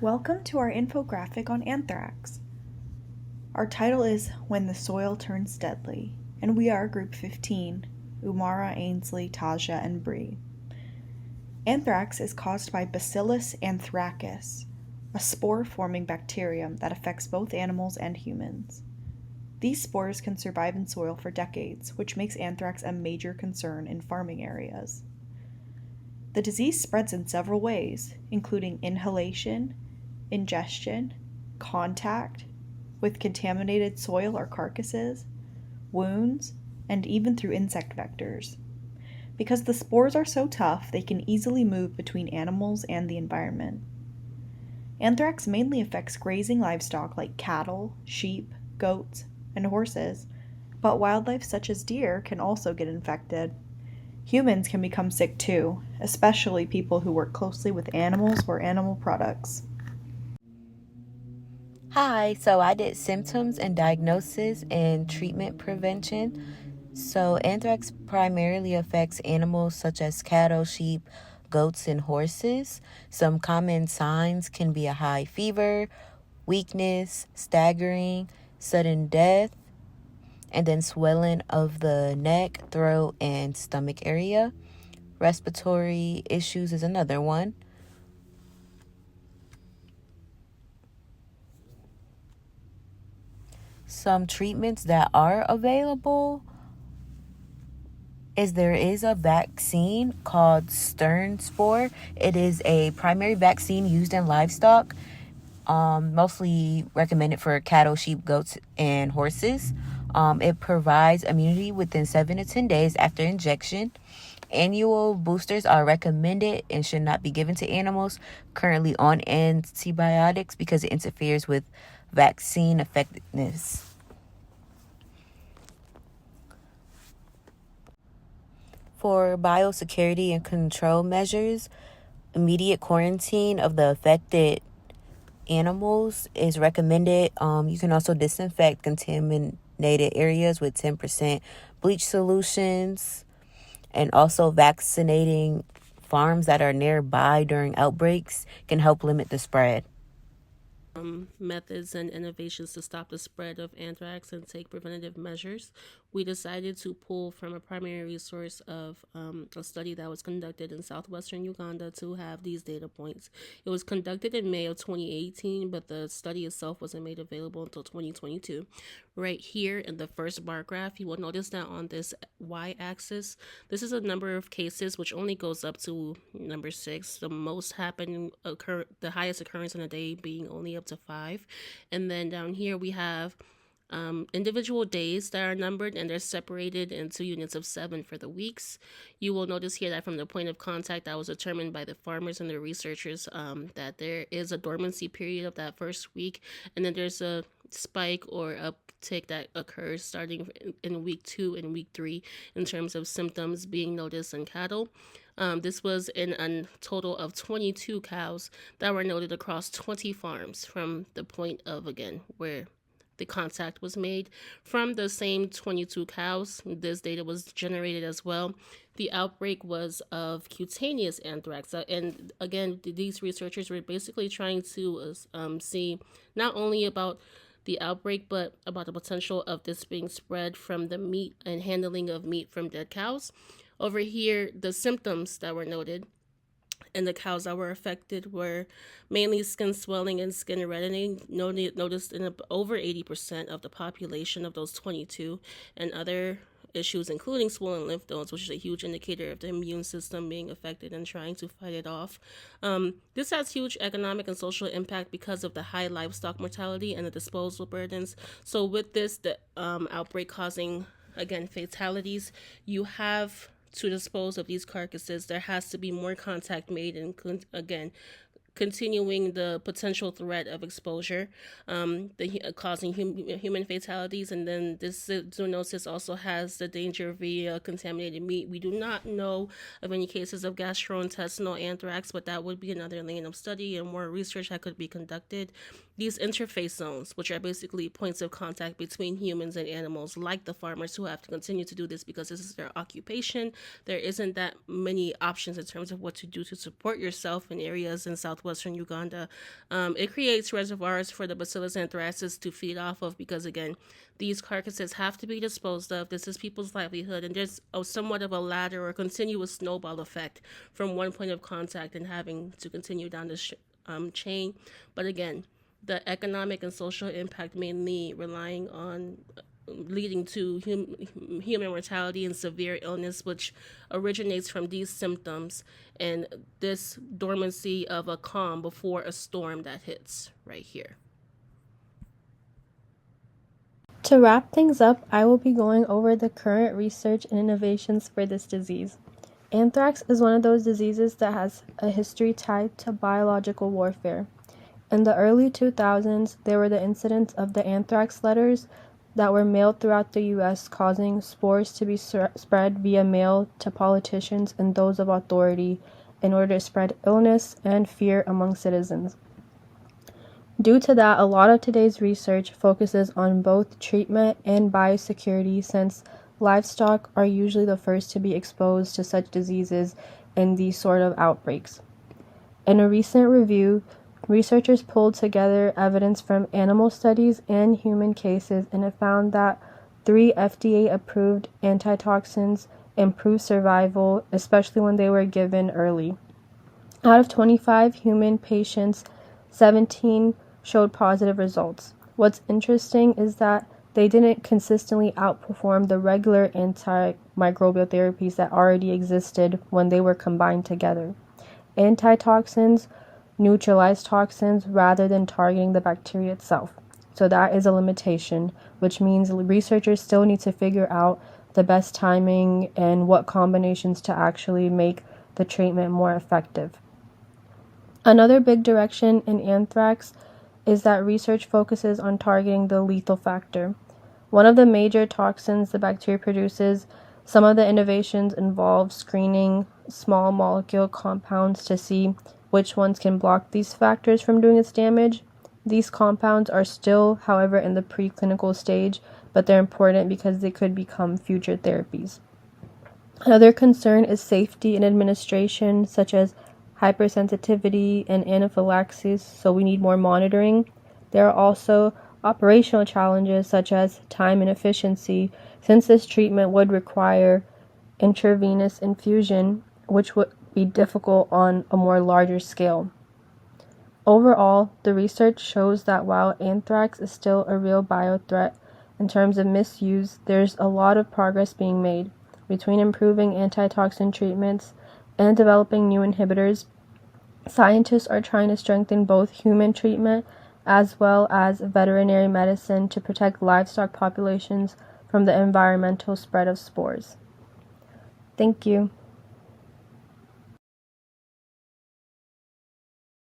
Welcome to our infographic on anthrax. Our title is When the Soil Turns Deadly, and we are Group 15, Umara, Ainsley, Taja, and Bree. Anthrax is caused by Bacillus anthracus, a spore-forming bacterium that affects both animals and humans. These spores can survive in soil for decades, which makes anthrax a major concern in farming areas. The disease spreads in several ways, including inhalation, ingestion, contact with contaminated soil or carcasses, wounds, and even through insect vectors. Because the spores are so tough, they can easily move between animals and the environment. Anthrax mainly affects grazing livestock like cattle, sheep, goats, and horses, but wildlife such as deer can also get infected. Humans can become sick too, especially people who work closely with animals or animal products. Hi, so I did symptoms and diagnosis and treatment prevention. So, anthrax primarily affects animals such as cattle, sheep, goats, and horses. Some common signs can be a high fever, weakness, staggering, sudden death, and then swelling of the neck, throat, and stomach area. Respiratory issues is another one. Some treatments that are available is there is a vaccine called Stern Spore. It is a primary vaccine used in livestock, mostly recommended for cattle, sheep, goats, and horses. It provides immunity within 7 to 10 days after injection. Annual boosters are recommended and should not be given to animals currently on antibiotics because it interferes with vaccine effectiveness. For biosecurity and control measures, immediate quarantine of the affected animals is recommended. You can also disinfect contaminated areas with 10% bleach solutions, and also vaccinating farms that are nearby during outbreaks can help limit the spread. Methods and innovations to stop the spread of anthrax and take preventative measures, we decided to pull from a primary resource of a study that was conducted in southwestern Uganda to have these data points. It was conducted in May of 2018, but the study itself wasn't made available until 2022. Right here in the first bar graph, you will notice that on this y-axis, this is a number of cases which only goes up to number 6. The the highest occurrence in a day being only up to 5. And then down here we have individual days that are numbered, and they're separated into units of 7 for the weeks. You will notice here that from the point of contact that was determined by the farmers and the researchers, that there is a dormancy period of that first week, and then there's a spike or uptick that occurs starting in week 2 and week 3 in terms of symptoms being noticed in cattle. This was in a total of 22 cows that were noted across 20 farms from the point of, again, where the contact was made. From the same 22 cows, this data was generated as well. The outbreak was of cutaneous anthrax. And again, these researchers were basically trying to see not only about the outbreak, but about the potential of this being spread from the meat and handling of meat from dead cows. Over here, the symptoms that were noted and the cows that were affected were mainly skin swelling and skin reddening, noticed in over 80% of the population of those 22, and other issues including swollen lymph nodes, which is a huge indicator of the immune system being affected and trying to fight it off. This has huge economic and social impact because of the high livestock mortality and the disposal burdens. So with this, the outbreak causing, again, fatalities, you have to dispose of these carcasses, there has to be more contact made, and again, continuing the potential threat of exposure, causing human fatalities. And then this zoonosis also has the danger via contaminated meat. We do not know of any cases of gastrointestinal anthrax, but that would be another lane of study and more research that could be conducted. These interface zones, which are basically points of contact between humans and animals, like the farmers who have to continue to do this because this is their occupation. There isn't that many options in terms of what to do to support yourself in areas in Southwest southwestern Uganda. It creates reservoirs for the Bacillus anthracis to feed off of because, again, these carcasses have to be disposed of. This is people's livelihood, and there's somewhat of a ladder or continuous snowball effect from one point of contact and having to continue down the chain. But again, the economic and social impact mainly relying on leading to human mortality and severe illness, which originates from these symptoms and this dormancy of a calm before a storm that hits right here. To wrap things up, I will be going over the current research and innovations for this disease. Anthrax is one of those diseases that has a history tied to biological warfare. In the early 2000s, there were the incidents of the anthrax letters that were mailed throughout the U.S., causing spores to be spread via mail to politicians and those of authority in order to spread illness and fear among citizens. Due to that, a lot of today's research focuses on both treatment and biosecurity, since livestock are usually the first to be exposed to such diseases in these sort of outbreaks. In a recent review, researchers pulled together evidence from animal studies and human cases, and it found that 3 FDA-approved antitoxins improved survival, especially when they were given early. Out of 25 human patients, 17 showed positive results. What's interesting is that they didn't consistently outperform the regular antimicrobial therapies that already existed when they were combined together. Antitoxins neutralize toxins rather than targeting the bacteria itself. So that is a limitation, which means researchers still need to figure out the best timing and what combinations to actually make the treatment more effective. Another big direction in anthrax is that research focuses on targeting the lethal factor. One of the major toxins the bacteria produces, some of the innovations involve screening small molecule compounds to see which ones can block these factors from doing its damage. These compounds are still, however, in the preclinical stage, but they're important because they could become future therapies. Another concern is safety and administration, such as hypersensitivity and anaphylaxis, so we need more monitoring. There are also operational challenges such as time and efficiency, since this treatment would require intravenous infusion, which would be difficult on a more larger scale. Overall, the research shows that while anthrax is still a real biothreat in terms of misuse, there's a lot of progress being made. Between improving antitoxin treatments and developing new inhibitors, scientists are trying to strengthen both human treatment as well as veterinary medicine to protect livestock populations from the environmental spread of spores. Thank you.